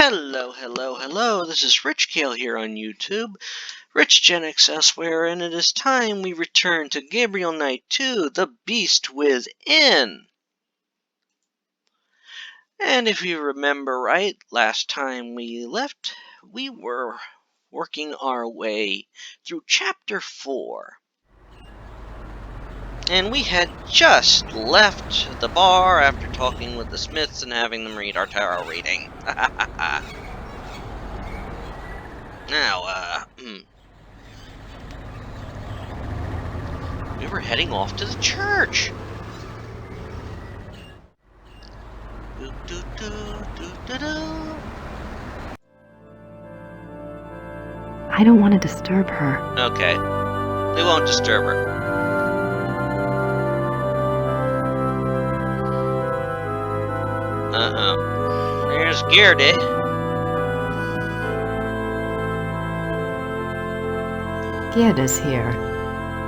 Hello, hello, hello. This is Rich Kale here on YouTube, Rich Gen X elsewhere, and it is time we return to Gabriel Knight 2, The Beast Within. And if you remember right, last time we left, we were working our way through Chapter 4. And we had just left the bar after talking with the Smiths and having them read our tarot reading. Now, we were heading off to the church. I don't want to disturb her. Okay. We won't disturb her. Uh-oh. There's Gerde. Gerde's here.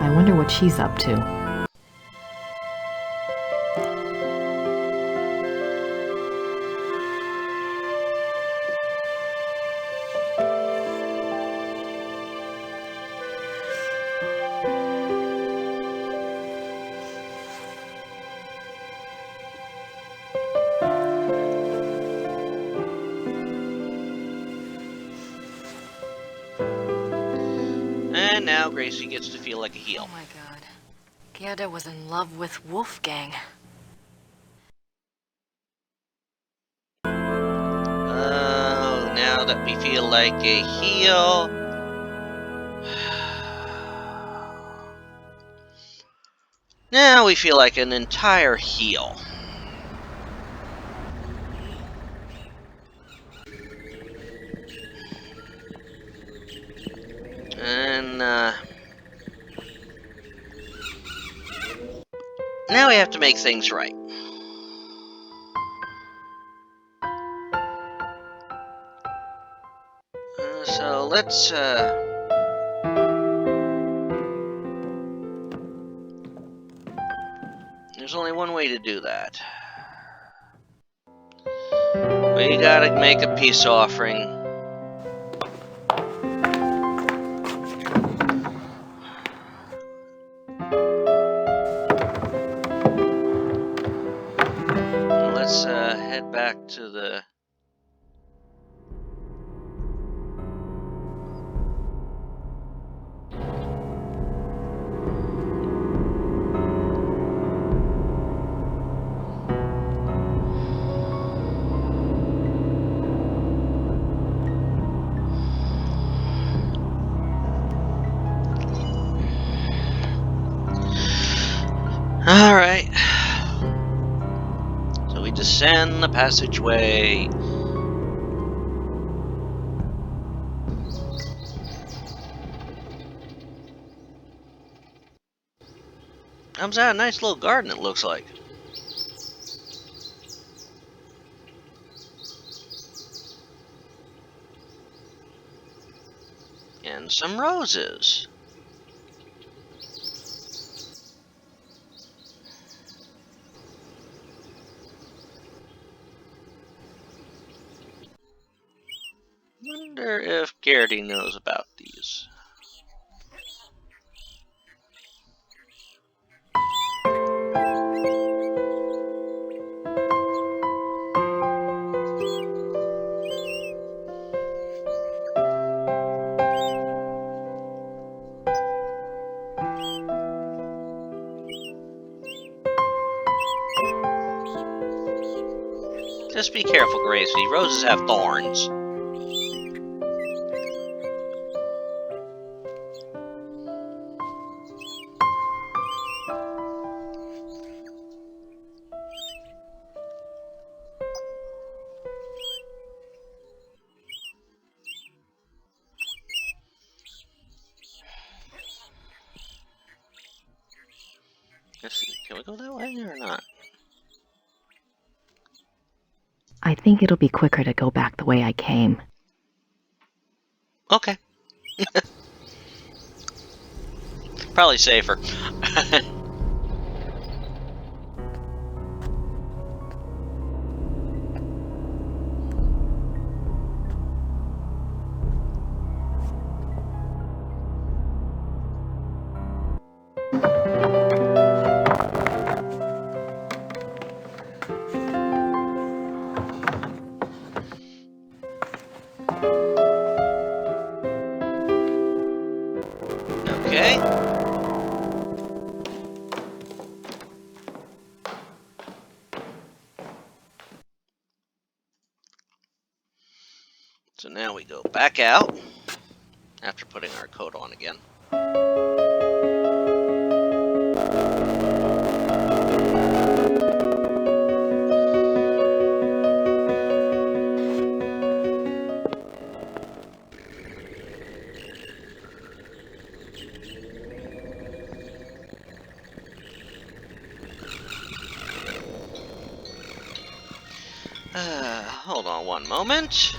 I wonder what she's up to. And now Gracie gets to feel like a heel. Oh my god. Gerde was in love with Wolfgang. Oh, now that we feel like a heel. Now we feel like an entire heel. And, now we have to make things right. So let's, there's only one way to do that. We gotta make a peace offering. Let's head back to the... Alright. So we descend the passageway. Comes out a nice little garden, it looks like. And some roses. Wonder if Gerde knows about these. Just be careful, Gracie. Roses have thorns. Let's see. Can we go that way or not? I think it'll be quicker to go back the way I came. Okay. Probably safer. So now we go back out after putting our coat on again. Hold on one moment.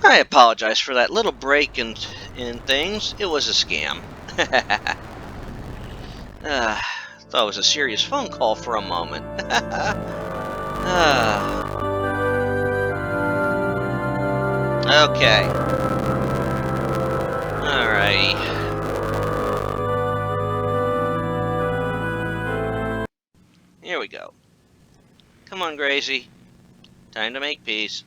I apologize for that little break in things. It was a scam. Thought it was a serious phone call for a moment. Okay. Alrighty. Here we go. Come on, Gracie. Time to make peace.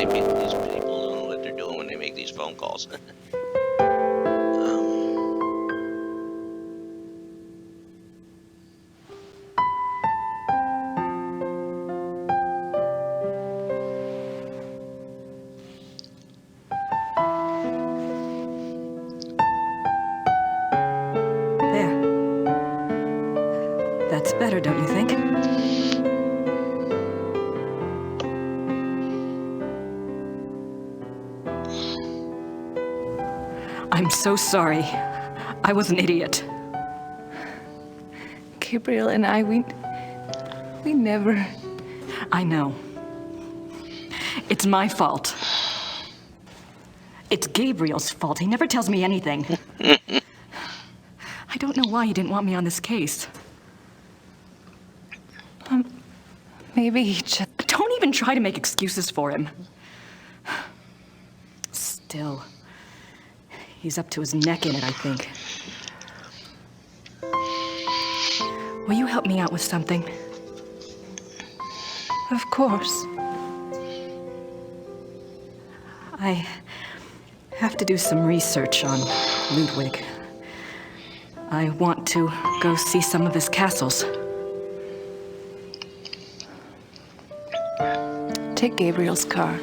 These people don't know what they're doing when they make these phone calls. There. That's better, don't you think? I'm so sorry. I was an idiot. Gabriel and I, we never... I know. It's my fault. It's Gabriel's fault. He never tells me anything. I don't know why he didn't want me on this case. Maybe he just... Don't even try to make excuses for him. Still, he's up to his neck in it, I think. Will you help me out with something? Of course. I have to do some research on Ludwig. I want to go see some of his castles. Take Gabriel's car.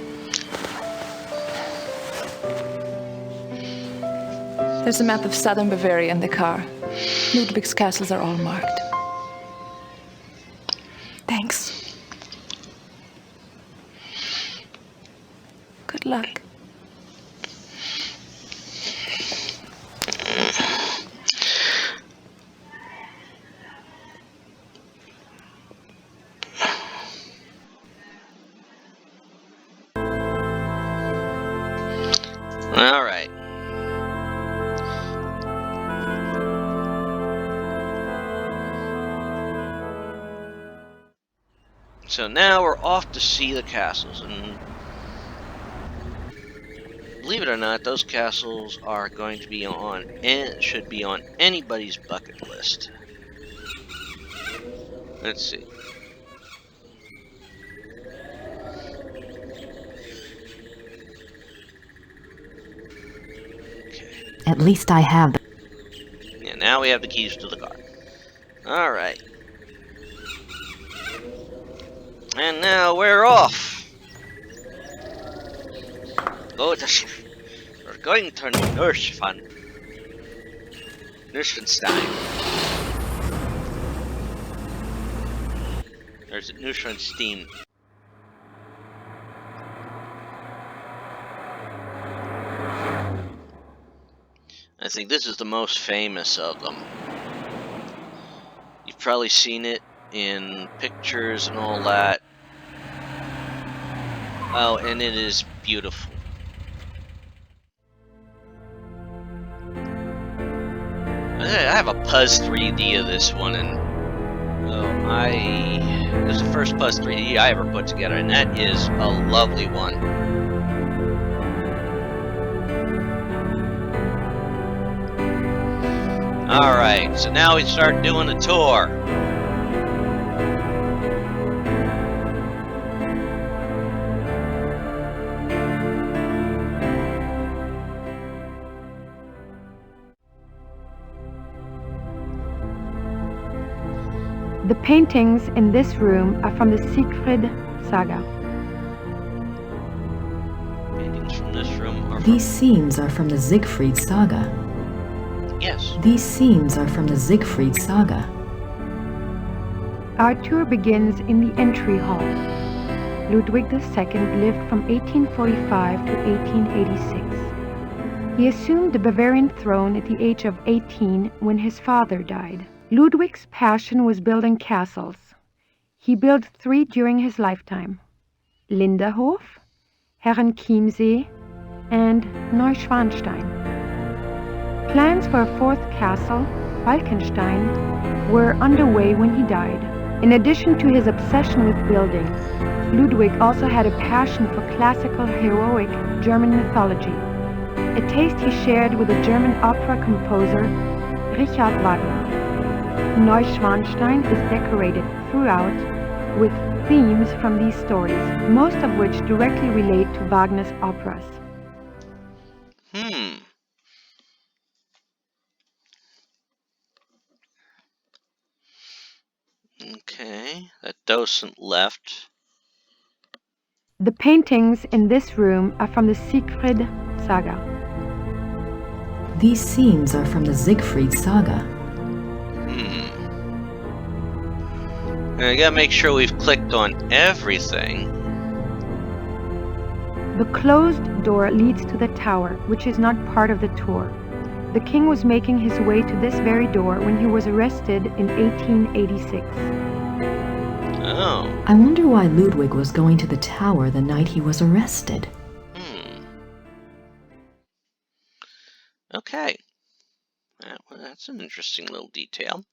There's a map of southern Bavaria in the car. Ludwig's castles are all marked. Thanks. Good luck. All right. So now we're off to see the castles, and believe it or not, those castles are going to be on, and should be on anybody's bucket list. Let's see. At least I have. Yeah, now we have the keys to the car. Alright. And now we're off. We're going to Neuschwanstein. Or is it Neuschwanstein? I think this is the most famous of them. You've probably seen it in pictures and all that. Oh, and it is beautiful. I have a Puzz 3D of this one, and it was the first Puzz 3D I ever put together, and that is a lovely one. Alright, so now we start doing the tour. The paintings in this room are from the Siegfried saga. Paintings from this room are from... These scenes are from the Siegfried saga. Yes. These scenes are from the Siegfried saga. Our tour begins in the entry hall. Ludwig II lived from 1845 to 1886. He assumed the Bavarian throne at the age of 18 when his father died. Ludwig's passion was building castles. He built 3 during his lifetime: Linderhof, Herrenchiemsee, and Neuschwanstein. Plans for a 4th castle, Falkenstein, were underway when he died. In addition to his obsession with building, Ludwig also had a passion for classical heroic German mythology, a taste he shared with the German opera composer Richard Wagner. Neuschwanstein is decorated throughout with themes from these stories, most of which directly relate to Wagner's operas. Okay, that docent left. The paintings in this room are from the Siegfried saga. These scenes are from the Siegfried saga. I gotta make sure we've clicked on everything. The closed door leads to the tower, which is not part of the tour. The king was making his way to this very door when he was arrested in 1886. Oh. I wonder why Ludwig was going to the tower the night he was arrested. Okay. That's an interesting little detail.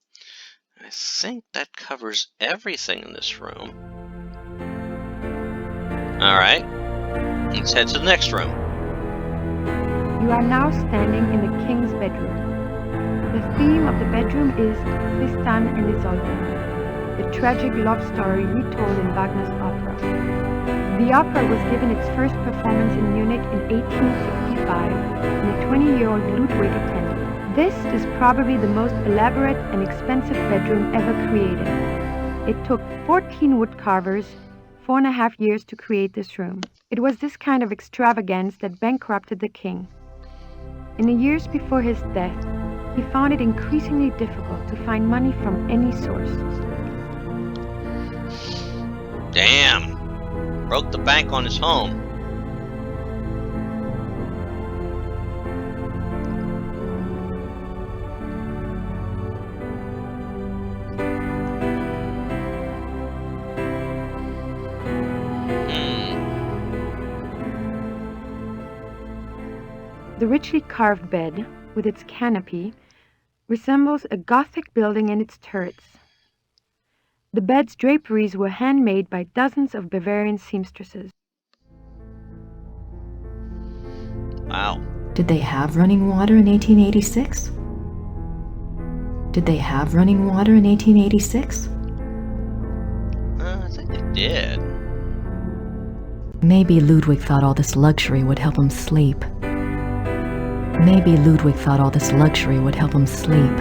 I think that covers everything in this room. Alright. Let's head to the next room. You are now standing in the king's bedroom. The theme of the bedroom is Tristan and Isolde, the tragic love story retold in Wagner's opera. The opera was given its first performance in Munich in 1865, and a 20-year-old Ludwig attended. This is probably the most elaborate and expensive bedroom ever created. It took 14 woodcarvers 4.5 years to create this room. It was this kind of extravagance that bankrupted the king. In the years before his death, he found it increasingly difficult to find money from any source. Damn. Broke the bank on his home. The richly carved bed, with its canopy, resembles a Gothic building and its turrets. The bed's draperies were handmade by dozens of Bavarian seamstresses. Wow. Did they have running water in 1886? Did they have running water in 1886? I think they did. Maybe Ludwig thought all this luxury would help him sleep. Maybe Ludwig thought all this luxury would help him sleep.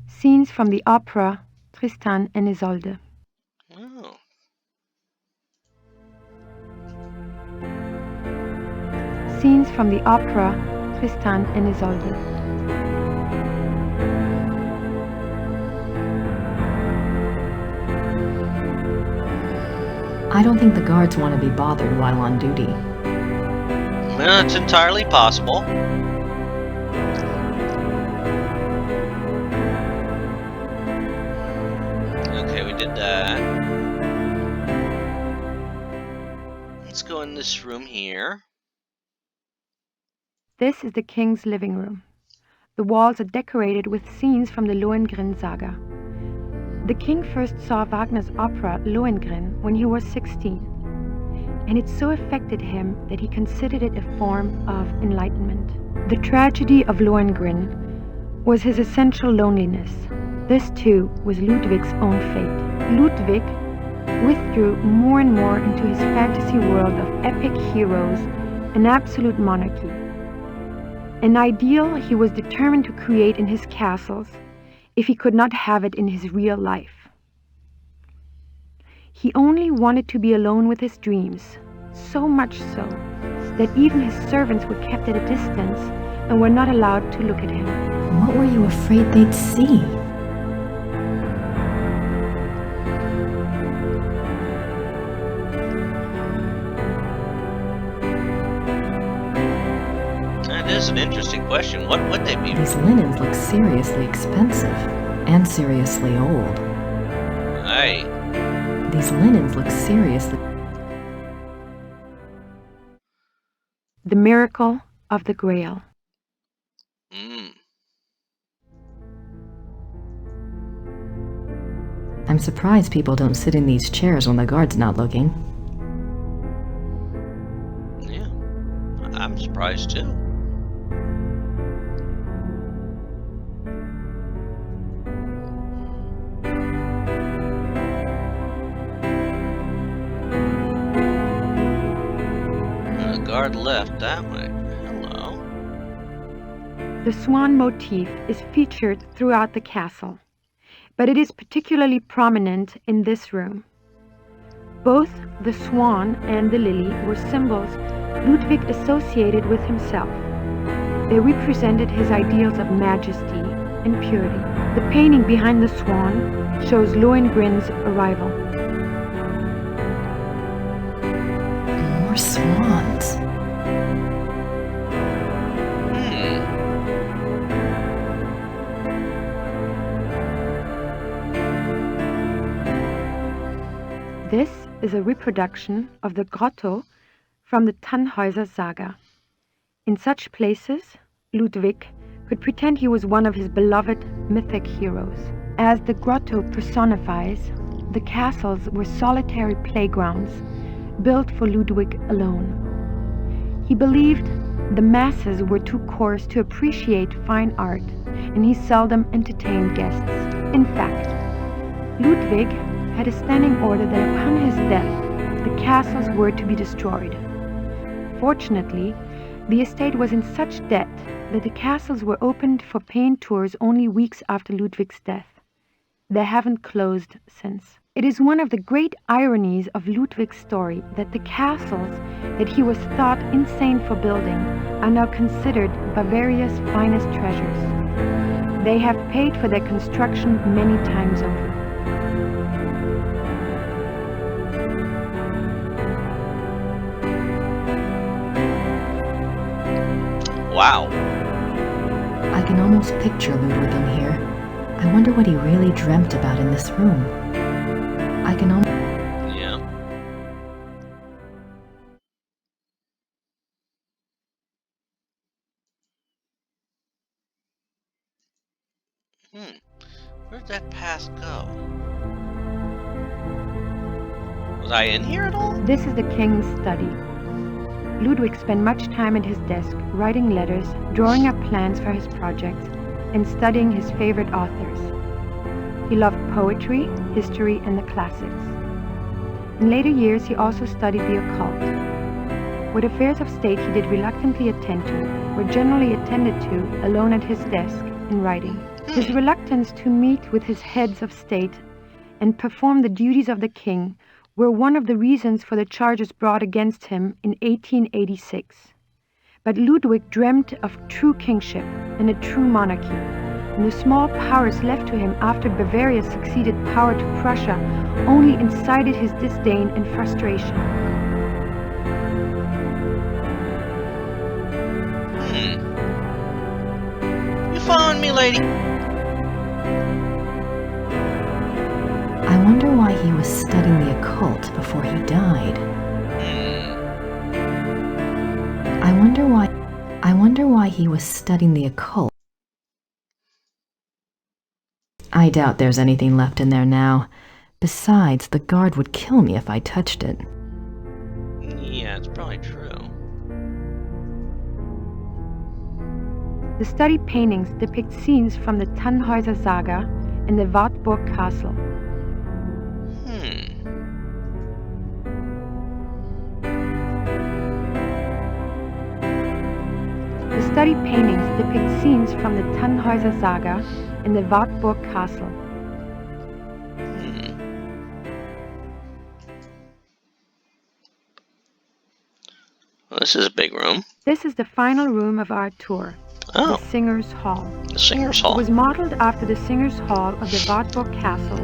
Scenes from the opera Tristan and Isolde. scenes from the opera Tristan and Isolde. I don't think the guards want to be bothered while on duty. Well, it's entirely possible. Okay, we did that. Let's go in this room here. This is the king's living room. The walls are decorated with scenes from the Lohengrin saga. The king first saw Wagner's opera Lohengrin when he was 16, and it so affected him that he considered it a form of enlightenment. The tragedy of Lohengrin was his essential loneliness. This too was Ludwig's own fate. Ludwig withdrew more and more into his fantasy world of epic heroes and absolute monarchy. An ideal he was determined to create in his castles if he could not have it in his real life. He only wanted to be alone with his dreams, so much so that even his servants were kept at a distance and were not allowed to look at him. What were you afraid they'd see? That is an interesting question. What would they be? These linens look seriously expensive and seriously old. Right. These linens look seriously... The miracle of the Grail. I'm surprised people don't sit in these chairs when the guard's not looking. Yeah. I'm surprised too. The guard left that way. Hello. The swan motif is featured throughout the castle, but it is particularly prominent in this room. Both the swan and the lily were symbols Ludwig associated with himself. They represented his ideals of majesty and purity. The painting behind the swan shows Lohengrin's arrival. More swans. This is a reproduction of the grotto from the Tannhäuser saga. In such places, Ludwig could pretend he was one of his beloved mythic heroes. As the grotto personifies, the castles were solitary playgrounds built for Ludwig alone. He believed the masses were too coarse to appreciate fine art, and he seldom entertained guests. In fact, Ludwig had a standing order that upon his death, the castles were to be destroyed. Fortunately, the estate was in such debt that the castles were opened for paying tours only weeks after Ludwig's death. They haven't closed since. It is one of the great ironies of Ludwig's story that the castles that he was thought insane for building are now considered Bavaria's finest treasures. They have paid for their construction many times over. Wow. I can almost picture Ludwig in here. I wonder what he really dreamt about in this room. I can almost... Yeah. Where'd that path go? Was I in here at all? This is the king's study. Ludwig spent much time at his desk, writing letters, drawing up plans for his projects, and studying his favorite authors. He loved poetry, history, and the classics. In later years, he also studied the occult. What affairs of state he did reluctantly attend to were generally attended to alone at his desk in writing. His reluctance to meet with his heads of state and perform the duties of the king were one of the reasons for the charges brought against him in 1886. But Ludwig dreamt of true kingship and a true monarchy, and the small powers left to him after Bavaria succeeded power to Prussia only incited his disdain and frustration. You following me, lady? I wonder why he was studying the occult before he died. I wonder why he was studying the occult. I doubt there's anything left in there now. Besides, the guard would kill me if I touched it. Yeah, it's probably true. The studied paintings depict scenes from the Tannhäuser Saga and the Wartburg Castle. The studied paintings depict scenes from the Tannhäuser Saga and the Wartburg Castle. Well, this is a big room. This is the final room of our tour, Oh, the Singers' Hall. the Singers' It Hall. was modeled after the Singers' Hall of the Wartburg Castle,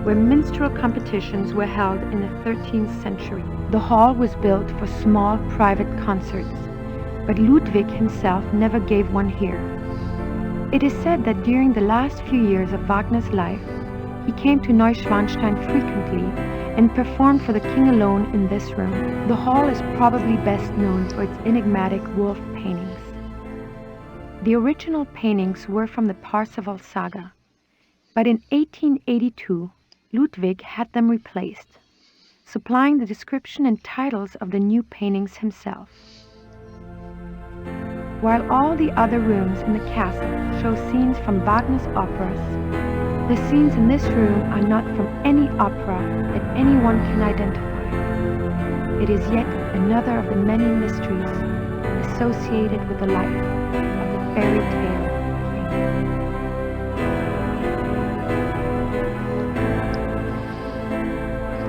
where minstrel competitions were held in the 13th century. The hall was built for small private concerts, but Ludwig himself never gave one here. It is said that during the last few years of Wagner's life, he came to Neuschwanstein frequently and performed for the king alone in this room. The hall is probably best known for its enigmatic wolf paintings. The original paintings were from the Parsifal saga, but in 1882, Ludwig had them replaced, supplying the description and titles of the new paintings himself. While all the other rooms in the castle show scenes from Wagner's operas, the scenes in this room are not from any opera that anyone can identify. It is yet another of the many mysteries associated with the life of the fairy tale king.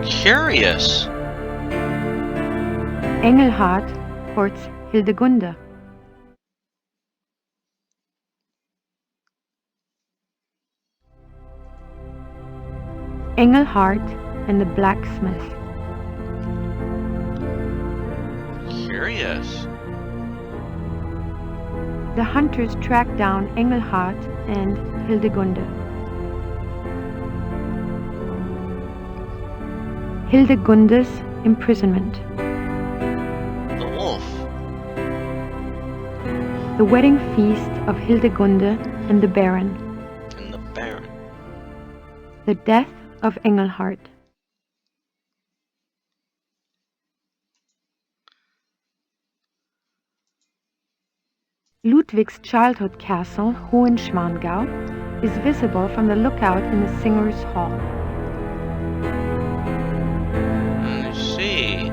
Curious. Engelhard courts Hildegunde. Engelhard and the blacksmith. Curious. The hunters track down Engelhard and Hildegunde. Hildegunde's imprisonment. The wolf. The wedding feast of Hildegunde and the Baron. And the Baron. The death of Engelhard. Ludwig's childhood castle, Hohenschwangau, is visible from the lookout in the Singers' Hall. I see.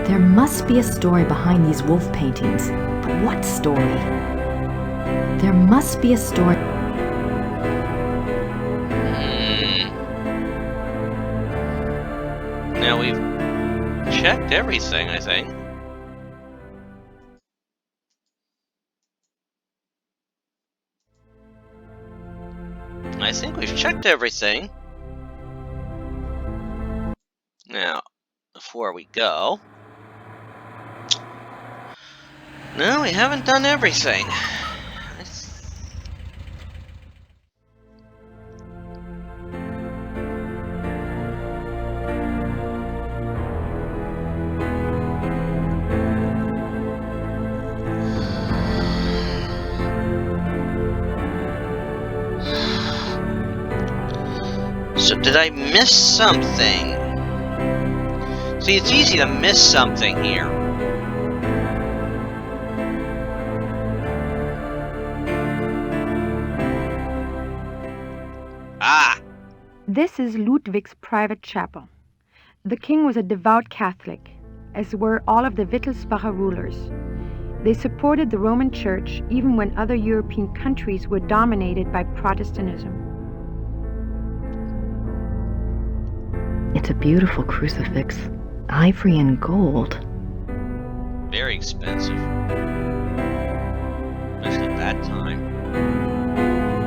There must be a story behind these wolf paintings. But what story? There must be a story. Now we've checked everything, I think. I think we've checked everything. Now, before we go... No, we haven't done everything. So did I miss something? See, it's easy to miss something here. Ah! This is Ludwig's private chapel. The king was a devout Catholic, as were all of the Wittelsbacher rulers. They supported the Roman Church even when other European countries were dominated by Protestantism. It's a beautiful crucifix. Ivory and gold. Very expensive. Especially at that time.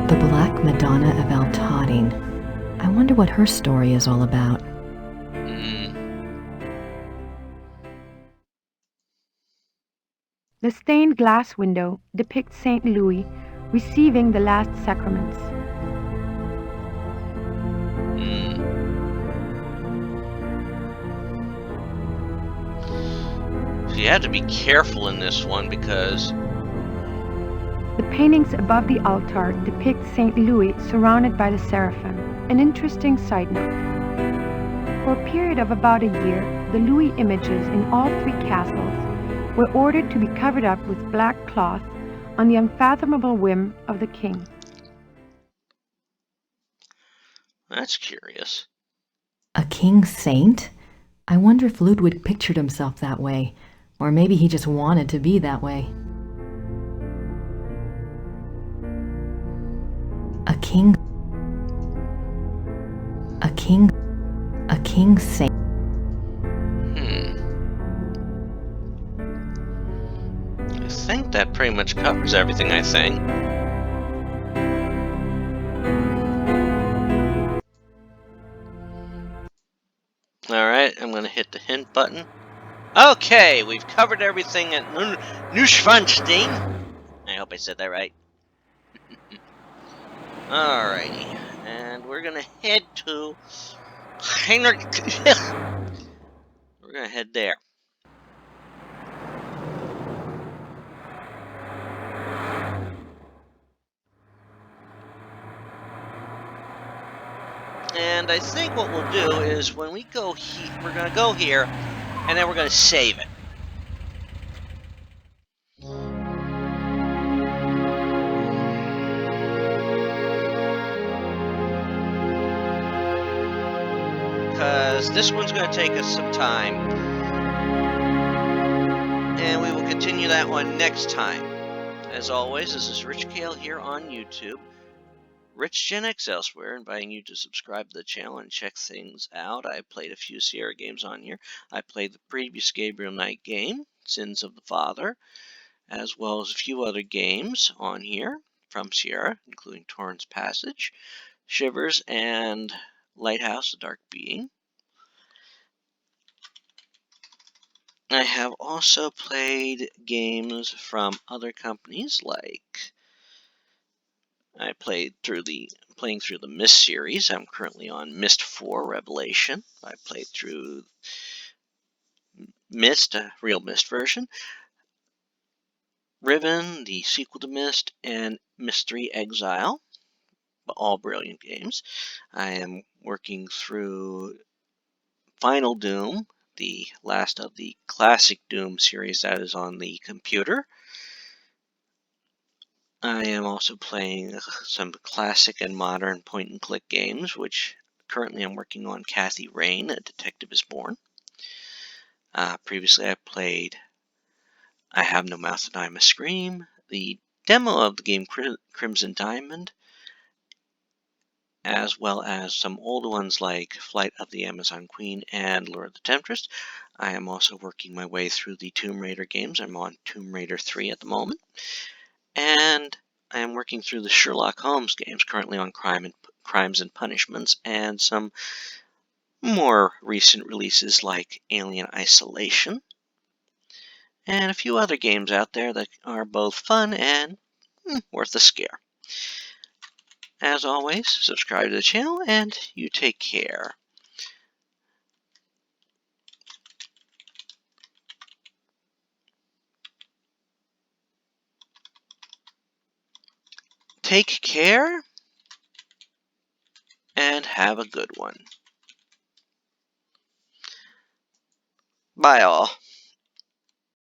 The Black Madonna of Altadine. I wonder what her story is all about. The stained glass window depicts St. Louis receiving the last sacraments. So you have to be careful in this one because The paintings above the altar depict St. Louis surrounded by the seraphim. An interesting side note. For a period of about a year, the Louis images in all three castles were ordered to be covered up with black cloth on the unfathomable whim of the king. that's curious. A king saint? I wonder if Ludwig pictured himself that way, or maybe he just wanted to be that way. A king saint. I think that pretty much covers everything, I think. Alright, I'm going to hit the hint button. Okay, we've covered everything at Neuschwanstein. I hope I said that right. Alrighty, and we're going to head to We're going to head there. And I think what we'll do is when we go here, we're going to go here, and then we're going to save it. Because this one's going to take us some time. And we will continue that one next time. As always, this is Rich Kale here on YouTube. Rich Gen X elsewhere, inviting you to subscribe to the channel and check things out. I played a few Sierra games on here. I played the previous Gabriel Knight game, Sins of the Father, as well as a few other games on here from Sierra, including Torrance Passage, Shivers, and Lighthouse, The Dark Being. I have also played games from other companies, like I playing through the Myst series. I'm currently on Myst 4 Revelation. I played through Myst, a real Myst version, Riven, the sequel to Myst, and Myst 3 Exile. All brilliant games. I am working through Final Doom, the last of the classic Doom series that is on the computer. I am also playing some classic and modern point-and-click games, which currently I'm working on Kathy Rain, A Detective is Born. Previously I played I Have No Mouth and I Must Scream, the demo of the game Crimson Diamond, as well as some old ones like Flight of the Amazon Queen and Lure of the Temptress. I am also working my way through the Tomb Raider games. I'm on Tomb Raider 3 at the moment. And I am working through the Sherlock Holmes games, currently on Crimes and Punishments, and some more recent releases like Alien Isolation, and a few other games out there that are both fun and worth a scare. As always, subscribe to the channel, and you take care. Take care, and have a good one. Bye all.